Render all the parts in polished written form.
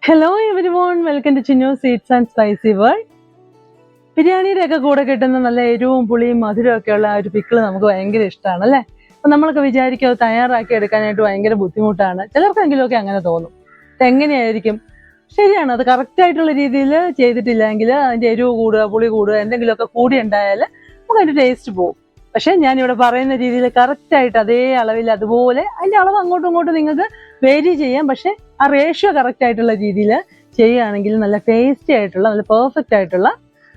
Hello everyone, welcome to Chinnu sweets and spicy world. ബിരിയാണിയുടെ ഒക്കെ കൂടെ കിട്ടുന്ന നല്ല എരിവും പുളിയും മധുരവും ഒക്കെ ഉള്ള ആ ഒരു പിക്കിള് നമുക്ക് ഭയങ്കര ഇഷ്ടമാണ് അല്ലേ. അപ്പം നമ്മളൊക്കെ വിചാരിക്കും അത് തയ്യാറാക്കി എടുക്കാനായിട്ട് ഭയങ്കര ബുദ്ധിമുട്ടാണ്. ചിലർക്കെങ്കിലുമൊക്കെ അങ്ങനെ തോന്നും. എങ്ങനെയായിരിക്കും? ശരിയാണ്, അത് കറക്റ്റ് ആയിട്ടുള്ള രീതിയിൽ ചെയ്തിട്ടില്ലെങ്കിൽ അതിൻ്റെ എരിവ് കൂടുക, പുളി കൂടുക, എന്തെങ്കിലുമൊക്കെ കൂടി ഉണ്ടായാൽ നമുക്ക് അതിൻ്റെ ടേസ്റ്റ് പോകും. പക്ഷെ ഞാനിവിടെ പറയുന്ന രീതിയിൽ കറക്റ്റായിട്ട് അതേ അളവിൽ അതുപോലെ അതിൻ്റെ അളവ് അങ്ങോട്ടും ഇങ്ങോട്ടും നിങ്ങൾക്ക് വേരി ചെയ്യാം. പക്ഷെ ആ റേഷ്യോ കറക്റ്റ് ആയിട്ടുള്ള രീതിയിൽ ചെയ്യുകയാണെങ്കിൽ നല്ല ടേസ്റ്റി ആയിട്ടുള്ള നല്ല പെർഫെക്റ്റ് ആയിട്ടുള്ള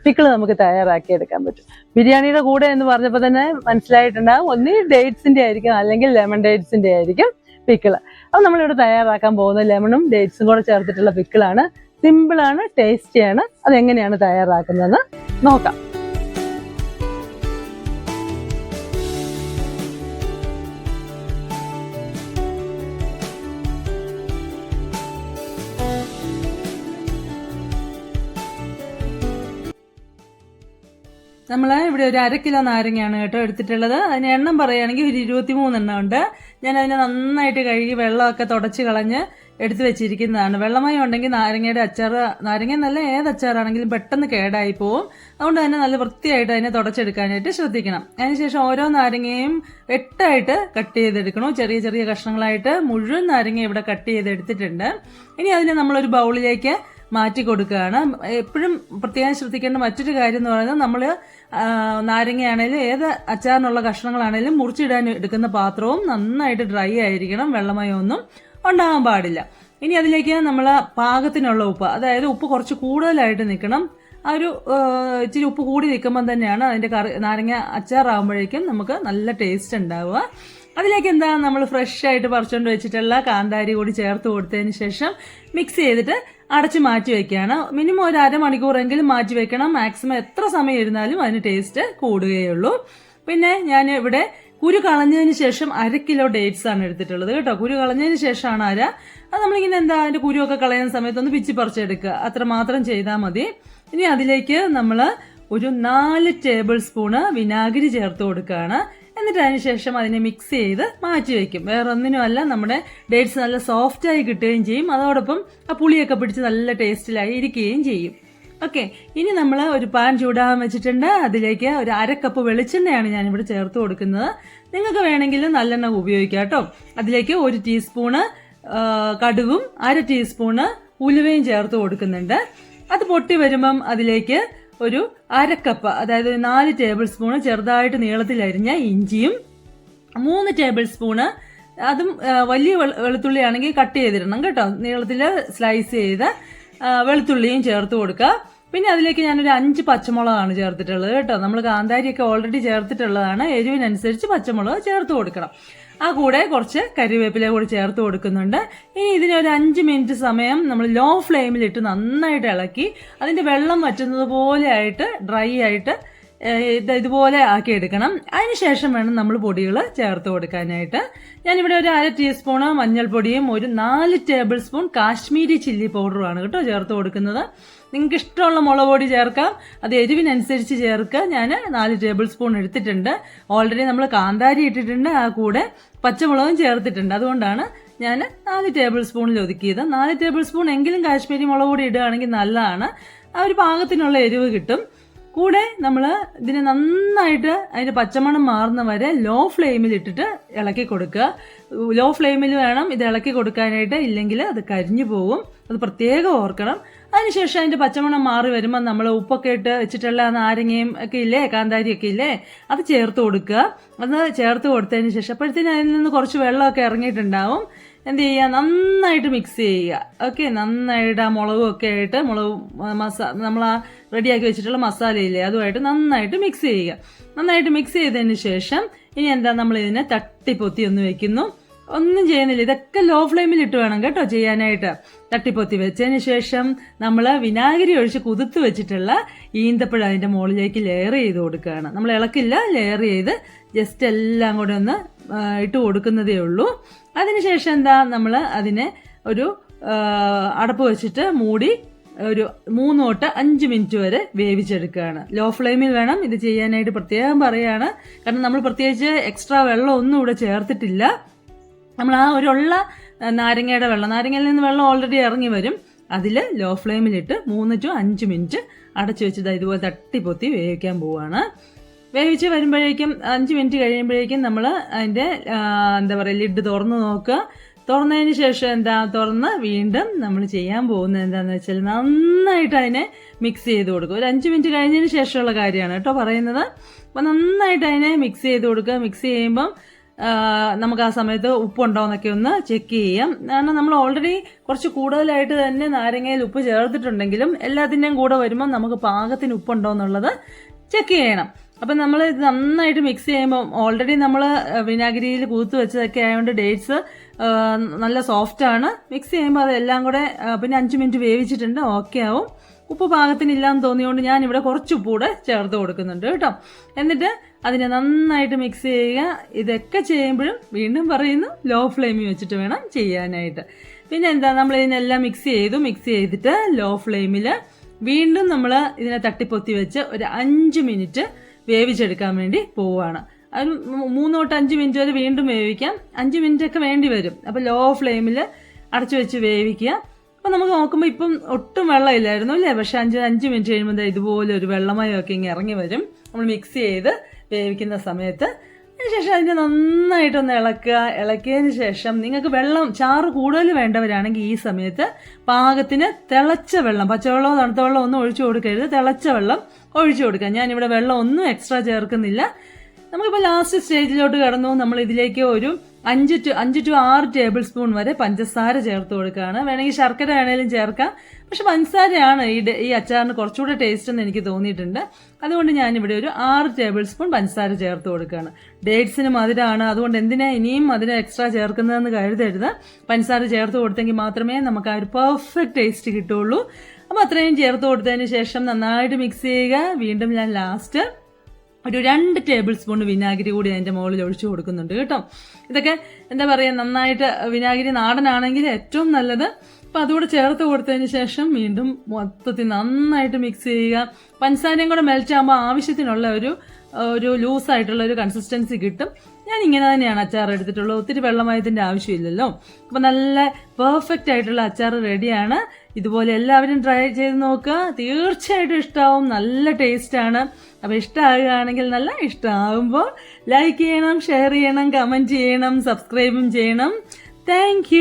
പിക്കിള് നമുക്ക് തയ്യാറാക്കി എടുക്കാൻ പറ്റും. ബിരിയാണിയുടെ കൂടെ എന്ന് പറഞ്ഞപ്പോൾ തന്നെ മനസ്സിലായിട്ടുണ്ടാകും, ഒന്നീ ഡേറ്റ്സിന്റെ ആയിരിക്കും അല്ലെങ്കിൽ ലെമൺ ഡേറ്റ്സിന്റെ ആയിരിക്കും പിക്കിള്. അപ്പം നമ്മളിവിടെ തയ്യാറാക്കാൻ പോകുന്നത് ലെമണും ഡേറ്റ്സും കൂടെ ചേർത്തിട്ടുള്ള പിക്കിളാണ്. സിമ്പിളാണ്, ടേസ്റ്റിയാണ്. അതെങ്ങനെയാണ് തയ്യാറാക്കുന്നതെന്ന് നോക്കാം. നമ്മൾ ഇവിടെ ഒരു 1/2 കിലോ നാരങ്ങയാണ് കേട്ടോ എടുത്തിട്ടുള്ളത്. അതിന് എണ്ണം പറയുകയാണെങ്കിൽ ഒരു 23 എണ്ണം ഉണ്ട്. ഞാൻ അതിനെ നന്നായിട്ട് കഴുകി വെള്ളമൊക്കെ തുടച്ച് കളഞ്ഞ് എടുത്തു വെച്ചിരിക്കുന്നതാണ്. വെള്ളമയം ഉണ്ടെങ്കിൽ നാരങ്ങയുടെ അച്ചാർ, നാരങ്ങ നല്ല ഏത് അച്ചാറാണെങ്കിലും പെട്ടെന്ന് കേടായി പോവും. അതുകൊണ്ട് തന്നെ നല്ല വൃത്തിയായിട്ട് അതിനെ തുടച്ചെടുക്കാനായിട്ട് ശ്രദ്ധിക്കണം. അതിനുശേഷം ഓരോ നാരങ്ങയും 8 കട്ട് ചെയ്തെടുക്കണം. ചെറിയ ചെറിയ കഷ്ണങ്ങളായിട്ട് മുഴുവൻ നാരങ്ങ ഇവിടെ കട്ട് ചെയ്തെടുത്തിട്ടുണ്ട്. ഇനി അതിനെ നമ്മളൊരു ബൗളിലേക്ക് മാറ്റി കൊടുക്കുകയാണ്. എപ്പോഴും പ്രത്യേകം ശ്രദ്ധിക്കേണ്ട മറ്റൊരു കാര്യം എന്ന് പറയുന്നത്, നമ്മൾ നാരങ്ങയാണേലും ഏത് അച്ചാറിനുള്ള കഷ്ണങ്ങളാണേലും മുറിച്ചിടാൻ എടുക്കുന്ന പാത്രവും നന്നായിട്ട് ഡ്രൈ ആയിരിക്കണം. വെള്ളമയമൊന്നും ഉണ്ടാകാൻ പാടില്ല. ഇനി അതിലേക്ക് നമ്മൾ പാകത്തിനുള്ള ഉപ്പ്, അതായത് ഉപ്പ് കുറച്ച് കൂടുതലായിട്ട് നിൽക്കണം. ആ ഒരു ഇച്ചിരി ഉപ്പ് കൂടി നിൽക്കുമ്പോൾ തന്നെയാണ് അതിൻ്റെ നാരങ്ങ അച്ചാറാകുമ്പോഴേക്കും നമുക്ക് നല്ല ടേസ്റ്റ് ഉണ്ടാവുക. അതിലേക്ക് എന്താ, നമ്മൾ ഫ്രഷ് ആയിട്ട് പറിച്ചുകൊണ്ട് വെച്ചിട്ടുള്ള കാന്താരി കൂടി ചേർത്ത് കൊടുത്തതിന് ശേഷം മിക്സ് ചെയ്തിട്ട് അടച്ച് മാറ്റി വെക്കുകയാണ്. മിനിമം ഒരു 1/2 മണിക്കൂറെങ്കിലും മാറ്റി വെക്കണം. മാക്സിമം എത്ര സമയം ഇരുന്നാലും അതിന് ടേസ്റ്റ് കൂടുകയുള്ളൂ. പിന്നെ ഞാൻ ഇവിടെ കുരു കളഞ്ഞതിന് ശേഷം 1/2 കിലോ ഡേറ്റ്സ് ആണ് എടുത്തിട്ടുള്ളത് കേട്ടോ. കുരു കളഞ്ഞതിന് ശേഷമാണ് അത് നമ്മളിങ്ങനെ എന്താ അതിന്റെ കുരുവൊക്കെ കളയുന്ന സമയത്ത് ഒന്ന് പിച്ചി പറിച്ചെടുക്കുക, അത്ര മാത്രം ചെയ്താൽ മതി. ഇനി അതിലേക്ക് നമ്മൾ ഒരു 4 ടേബിൾ സ്പൂണ് വിനാഗിരി ചേർത്ത് കൊടുക്കുകയാണ്. എന്നിട്ട് അതിന് ശേഷം അതിനെ മിക്സ് ചെയ്ത് മാറ്റി വയ്ക്കും. വേറെ ഒന്നിനുമല്ല, നമ്മുടെ ഡേറ്റ്സ് നല്ല സോഫ്റ്റായി കിട്ടുകയും ചെയ്യും. അതോടൊപ്പം ആ പുളിയൊക്കെ പിടിച്ച് നല്ല ടേസ്റ്റിലായി ഇരിക്കുകയും ചെയ്യും. ഓക്കെ, ഇനി നമ്മൾ ഒരു പാൻ ചൂടാകാൻ വെച്ചിട്ടുണ്ട്. അതിലേക്ക് ഒരു 1/2 കപ്പ് വെളിച്ചെണ്ണയാണ് ഞാനിവിടെ ചേർത്ത് കൊടുക്കുന്നത്. നിങ്ങൾക്ക് വേണമെങ്കിൽ നല്ലെണ്ണ ഉപയോഗിക്കാം കേട്ടോ. അതിലേക്ക് 1 ടീസ്പൂണ് കടുകും 1/2 ടീസ്പൂണ് ഉലുവയും ചേർത്ത് കൊടുക്കുന്നുണ്ട്. അത് പൊട്ടി വരുമ്പം അതിലേക്ക് ഒരു 1/2 കപ്പ്, അതായത് 4 ടേബിൾ സ്പൂണ് ചെറുതായിട്ട് നീളത്തിൽ അരിഞ്ഞ ഇഞ്ചിയും 3 ടേബിൾ സ്പൂണ്, അതും വലിയ വെളുത്തുള്ളി ആണെങ്കിൽ കട്ട് ചെയ്തിടണം കേട്ടോ, നീളത്തിൽ സ്ലൈസ് ചെയ്ത് വെളുത്തുള്ളിയും ചേർത്ത് കൊടുക്കുക. പിന്നെ അതിലേക്ക് ഞാനൊരു 5 പച്ചമുളകാണ് ചേർത്തിട്ടുള്ളത് കേട്ടോ. നമ്മൾ കാന്താരിയൊക്കെ ഓൾറെഡി ചേർത്തിട്ടുള്ളതാണ്. എരിവിനനുസരിച്ച് പച്ചമുളക് ചേർത്ത് കൊടുക്കണം. ആ കൂടെ കുറച്ച് കരിവേപ്പില കൂടി ചേർത്ത് കൊടുക്കുന്നുണ്ട്. ഇനി ഇതിന് ഒരു 5 മിനിറ്റ് സമയം നമ്മൾ ലോ ഫ്ലെയിമിലിട്ട് നന്നായിട്ട് ഇളക്കി അതിന്റെ വെള്ളം വറ്റുന്നത് പോലെ ആയിട്ട് ഡ്രൈ ആയിട്ട് ഇതുപോലെ ആക്കി എടുക്കണം. അതിനുശേഷം വേണം നമ്മൾ പൊടികൾ ചേർത്ത് കൊടുക്കാനായിട്ട്. ഞാനിവിടെ ഒരു 1/2 ടീസ്പൂണ് മഞ്ഞൾപ്പൊടിയും ഒരു 4 ടേബിൾ സ്പൂൺ കാശ്മീരി ചില്ലി പൗഡറുമാണ് കേട്ടോ ചേർത്ത് കൊടുക്കുന്നത്. നിങ്ങൾക്ക് ഇഷ്ടമുള്ള മുളക് പൊടി ചേർക്കാം, അത് എരിവിനനുസരിച്ച് ചേർക്കുക. ഞാൻ 4 ടേബിൾ സ്പൂൺ എടുത്തിട്ടുണ്ട്. ഓൾറെഡി നമ്മൾ കാന്താരി ഇട്ടിട്ടുണ്ട്, ആ കൂടെ പച്ചമുളകും ചേർത്തിട്ടുണ്ട്. അതുകൊണ്ടാണ് ഞാൻ 4 ടേബിൾ സ്പൂണിൽ ഒതുക്കിയത്. 4 ടേബിൾ സ്പൂൺ എങ്കിലും കാശ്മീരി മുളക് പൊടി ഇടുകയാണെങ്കിൽ നല്ലതാണ്. ആ ഒരു പാകത്തിനുള്ള എരിവ് കിട്ടും. കൂടെ നമ്മൾ ഇതിനെ നന്നായിട്ട് അതിന്റെ പച്ചമണം മാറുന്ന വരെ ലോ ഫ്ലെയിമിൽ ഇട്ടിട്ട് ഇളക്കി കൊടുക്കുക. ലോ ഫ്ലെയിമിൽ വേണം ഇത് ഇളക്കി കൊടുക്കാനായിട്ട്, ഇല്ലെങ്കിൽ അത് കരിഞ്ഞു പോകും. അത് പ്രത്യേകം ഓർക്കണം. അതിനുശേഷം അതിന്റെ പച്ചമണം മാറി വരുമ്പോൾ നമ്മൾ ഉപ്പൊക്കെ ഇട്ട് വെച്ചിട്ടുള്ള നാരങ്ങയും ഒക്കെ ഇല്ലേ, കാന്താരിയൊക്കെ ഇല്ലേ, അത് ചേർത്ത് കൊടുക്കുക. അത് ചേർത്ത് കൊടുത്തതിന് ശേഷം അപ്പോഴത്തേനും അതിൽ നിന്ന് കുറച്ച് വെള്ളമൊക്കെ ഇറങ്ങിയിട്ടുണ്ടാവും. എന്ത് ചെയ്യുക, നന്നായിട്ട് മിക്സ് ചെയ്യുക. ഓക്കെ, നന്നായിട്ട് ആ മുളകും ഒക്കെ ആയിട്ട് നമ്മൾ ആ റെഡിയാക്കി വെച്ചിട്ടുള്ള മസാലയില്ലേ അതുമായിട്ട് നന്നായിട്ട് മിക്സ് ചെയ്യുക. നന്നായിട്ട് മിക്സ് ചെയ്തതിന് ശേഷം ഇനി എന്താ, നമ്മൾ ഇതിനെ തട്ടിപ്പൊത്തി ഒന്ന് വെക്കുന്നു. ഒന്നും ചെയ്യുന്നില്ല, ഇതൊക്കെ ലോ ഫ്ലെയിമിൽ ഇട്ട് വേണം കേട്ടോ ചെയ്യാനായിട്ട്. തട്ടിപ്പൊത്തി വെച്ചതിന് ശേഷം നമ്മൾ വിനാഗിരി ഒഴിച്ച് കുതിർത്ത് വെച്ചിട്ടുള്ള ഈന്തപ്പഴം അതിന്റെ മുകളിലേക്ക് ലെയർ ചെയ്ത് കൊടുക്കുകയാണ്. നമ്മൾ ഇളക്കില്ല, ലെയർ ചെയ്ത് ജസ്റ്റ് എല്ലാം കൂടെ ഒന്ന് ഇട്ട് കൊടുക്കുന്നതേ ഉള്ളൂ. അതിനുശേഷം എന്താ, നമ്മൾ അതിനെ ഒരു അടപ്പ് വെച്ചിട്ട് മൂടി ഒരു 3 തൊട്ട് 5 മിനിറ്റ് വരെ വേവിച്ചെടുക്കുകയാണ്. ലോ ഫ്ലെയിമിൽ വേണം ഇത് ചെയ്യാനായിട്ട്, പ്രത്യേകം പറയാണ്. കാരണം നമ്മൾ പ്രത്യേകിച്ച് എക്സ്ട്രാ വെള്ളം ഒന്നും ഇവിടെ ചേർത്തിട്ടില്ല. നമ്മൾ ആ ഒരു ഉള്ള നാരങ്ങയുടെ വെള്ളം, നാരങ്ങയിൽ നിന്ന് വെള്ളം ഓൾറെഡി ഇറങ്ങി വരും. അതിൽ ലോ ഫ്ലെയിമിലിട്ട് 3 to 5 മിനിറ്റ് അടച്ചു വെച്ചിട്ട് ഇതുപോലെ തട്ടിപ്പൊത്തി വേവിക്കാൻ പോവുകയാണ്. വേവിച്ച് വരുമ്പോഴേക്കും 5 മിനിറ്റ് കഴിയുമ്പോഴേക്കും നമ്മൾ അതിൻ്റെ എന്താ പറയുക ലിഡ് തുറന്ന് നോക്കുക. തുറന്നതിന് ശേഷം തുറന്ന് വീണ്ടും നമ്മൾ ചെയ്യാൻ പോകുന്നത് എന്താണെന്ന് വെച്ചാൽ നന്നായിട്ട് അതിനെ മിക്സ് ചെയ്ത് കൊടുക്കുക. ഒരു 5 മിനിറ്റ് കഴിഞ്ഞതിന് ശേഷമുള്ള കാര്യമാണ് കേട്ടോ പറയുന്നത്. അപ്പോൾ നന്നായിട്ട് അതിനെ മിക്സ് ചെയ്ത് കൊടുക്കുക. മിക്സ് ചെയ്യുമ്പം നമുക്ക് ആ സമയത്ത് ഉപ്പുണ്ടോ എന്നൊക്കെ ഒന്ന് ചെക്ക് ചെയ്യാം. കാരണം നമ്മൾ ഓൾറെഡി കുറച്ച് കൂടുതലായിട്ട് തന്നെ നാരങ്ങയിൽ ഉപ്പ് ചേർത്തിട്ടുണ്ടെങ്കിലും എല്ലാത്തിൻ്റെയും കൂടെ വരുമ്പം നമുക്ക് പാകത്തിന് ഉപ്പുണ്ടോ എന്നുള്ളത് ചെക്ക് ചെയ്യണം. അപ്പം നമ്മൾ ഇത് നന്നായിട്ട് മിക്സ് ചെയ്യുമ്പോൾ ഓൾറെഡി നമ്മൾ വിനാഗിരിയിൽ കൂത്ത് വെച്ചതൊക്കെ ആയതുകൊണ്ട് ഡേറ്റ്സ് നല്ല സോഫ്റ്റാണ്. മിക്സ് ചെയ്യുമ്പോൾ അതെല്ലാം കൂടെ പിന്നെ 5 മിനിറ്റ് വേവിച്ചിട്ടുണ്ട്, ഓക്കെ ആവും. ഉപ്പ് പാകത്തിനില്ലാന്ന് തോന്നിയുകൊണ്ട് ഞാനിവിടെ കുറച്ച് ഉപ്പ് കൂടെ ചേർത്ത് കൊടുക്കുന്നുണ്ട് കേട്ടോ. എന്നിട്ട് അതിനെ നന്നായിട്ട് മിക്സ് ചെയ്യുക. ഇതൊക്കെ ചെയ്യുമ്പോഴും വീണ്ടും പറയുന്നു ലോ ഫ്ലെയിമിൽ വെച്ചിട്ട് വേണം ചെയ്യാനായിട്ട്. പിന്നെ എന്താ നമ്മൾ ഇതിനെല്ലാം മിക്സ് ചെയ്തിട്ട് ലോ ഫ്ലെയിമിൽ വീണ്ടും നമ്മൾ ഇതിനെ തട്ടിപ്പൊത്തി വെച്ച് ഒരു 5 മിനിറ്റ് വേവിച്ചെടുക്കാൻ വേണ്ടി പോവുകയാണ്. ഒരു 3 തൊട്ട് 5 മിനിറ്റ് വരെ വീണ്ടും വേവിക്കാം. 5 മിനിറ്റ് ഒക്കെ വേണ്ടി വരും. അപ്പോൾ ലോ ഫ്ലെയിമിൽ അടച്ചു വെച്ച് വേവിക്കുക. അപ്പോൾ നമുക്ക് നോക്കുമ്പോൾ ഇപ്പം ഒട്ടും വെള്ളമില്ലായിരുന്നു അല്ലേ, പക്ഷെ 5 മിനിറ്റ് കഴിയുമ്പോൾ ഇതുപോലെ ഒരു വെള്ളമയമൊക്കെ ഇങ്ങനെ ഇറങ്ങി വരും നമ്മൾ മിക്സ് ചെയ്ത് വേവിക്കുന്ന സമയത്ത്. അതിനുശേഷം അതിനെ നന്നായിട്ടൊന്ന് ഇളക്കിയതിന് ശേഷം നിങ്ങൾക്ക് ചാറ് കൂടുതൽ വേണ്ടവരാണെങ്കിൽ ഈ സമയത്ത് പാകത്തിന് തിളച്ച വെള്ളം, പച്ചവെള്ളമോ തണുത്ത വെള്ളം ഒന്നും ഒഴിച്ചു കൊടുക്കരുത്, തിളച്ച വെള്ളം ഒഴിച്ചു കൊടുക്കുക. ഞാനിവിടെ വെള്ളം ഒന്നും എക്സ്ട്രാ ചേർക്കുന്നില്ല. നമുക്കിപ്പോൾ ലാസ്റ്റ് സ്റ്റേജിലോട്ട് കടന്നു. നമ്മൾ ഇതിലേക്ക് ഒരു 5 to 6 ടേബിൾ സ്പൂൺ വരെ പഞ്ചസാര ചേർത്ത് കൊടുക്കുകയാണ്. വേണമെങ്കിൽ ശർക്കര വേണേലും ചേർക്കാം, പക്ഷെ പഞ്ചസാരയാണ് ഈ അച്ചാറിന് കുറച്ചുകൂടെ ടേസ്റ്റ് എന്ന് എനിക്ക് തോന്നിയിട്ടുണ്ട്. അതുകൊണ്ട് ഞാനിവിടെ ഒരു 6 ടേബിൾ സ്പൂൺ പഞ്ചസാര ചേർത്ത് കൊടുക്കുകയാണ്. ഡേറ്റ്സിന് മധുരമാണ്, അതുകൊണ്ട് എന്തിനാ ഇനിയും മധുരം എക്സ്ട്രാ ചേർക്കുന്നതെന്ന് കരുതരുത്. പഞ്ചസാര ചേർത്ത് കൊടുത്തെങ്കിൽ മാത്രമേ നമുക്ക് ആ ഒരു പെർഫെക്റ്റ് ടേസ്റ്റ് കിട്ടുള്ളൂ. അപ്പോൾ അത്രയും ചേർത്ത് കൊടുത്തതിന് ശേഷം നന്നായിട്ട് മിക്സ് ചെയ്യുക. വീണ്ടും ഞാൻ ലാസ്റ്റ് ഒരു 2 ടേബിൾ സ്പൂൺ വിനാഗിരി കൂടി അതിൻ്റെ മുകളിൽ ഒഴിച്ചു കൊടുക്കുന്നുണ്ട് കേട്ടോ. ഇതൊക്കെ എന്താ പറയുക, നന്നായിട്ട് വിനാഗിരി നാടനാണെങ്കിൽ ഏറ്റവും നല്ലത്. അപ്പോൾ അതുകൂടെ ചേർത്ത് കൊടുത്തതിന് ശേഷം വീണ്ടും മൊത്തത്തിൽ നന്നായിട്ട് മിക്സ് ചെയ്യുക. പഞ്ചസാരയും കൂടെ മെൽറ്റ് ആകുമ്പോൾ ആവശ്യത്തിനുള്ള ഒരു ലൂസായിട്ടുള്ള ഒരു കൺസിസ്റ്റൻസി കിട്ടും. ഞാൻ ഇങ്ങനെ തന്നെയാണ് അച്ചാർ എടുത്തിട്ടുള്ളത്, ഒത്തിരി വെള്ളമയത്തിൻ്റെ ആവശ്യമില്ലല്ലോ. അപ്പോൾ നല്ല പെർഫെക്റ്റ് ആയിട്ടുള്ള അച്ചാർ റെഡിയാണ്. ഇതുപോലെ എല്ലാവരും ട്രൈ ചെയ്ത് നോക്കുക, തീർച്ചയായിട്ടും ഇഷ്ടമാവും. നല്ല ടേസ്റ്റാണ്. അപ്പോൾ ഇഷ്ടമാകുകയാണെങ്കിൽ നല്ല ഇഷ്ടമാകുമ്പോൾ ലൈക്ക് ചെയ്യണം, ഷെയർ ചെയ്യണം, കമൻറ്റ് ചെയ്യണം, സബ്സ്ക്രൈബും ചെയ്യണം. താങ്ക്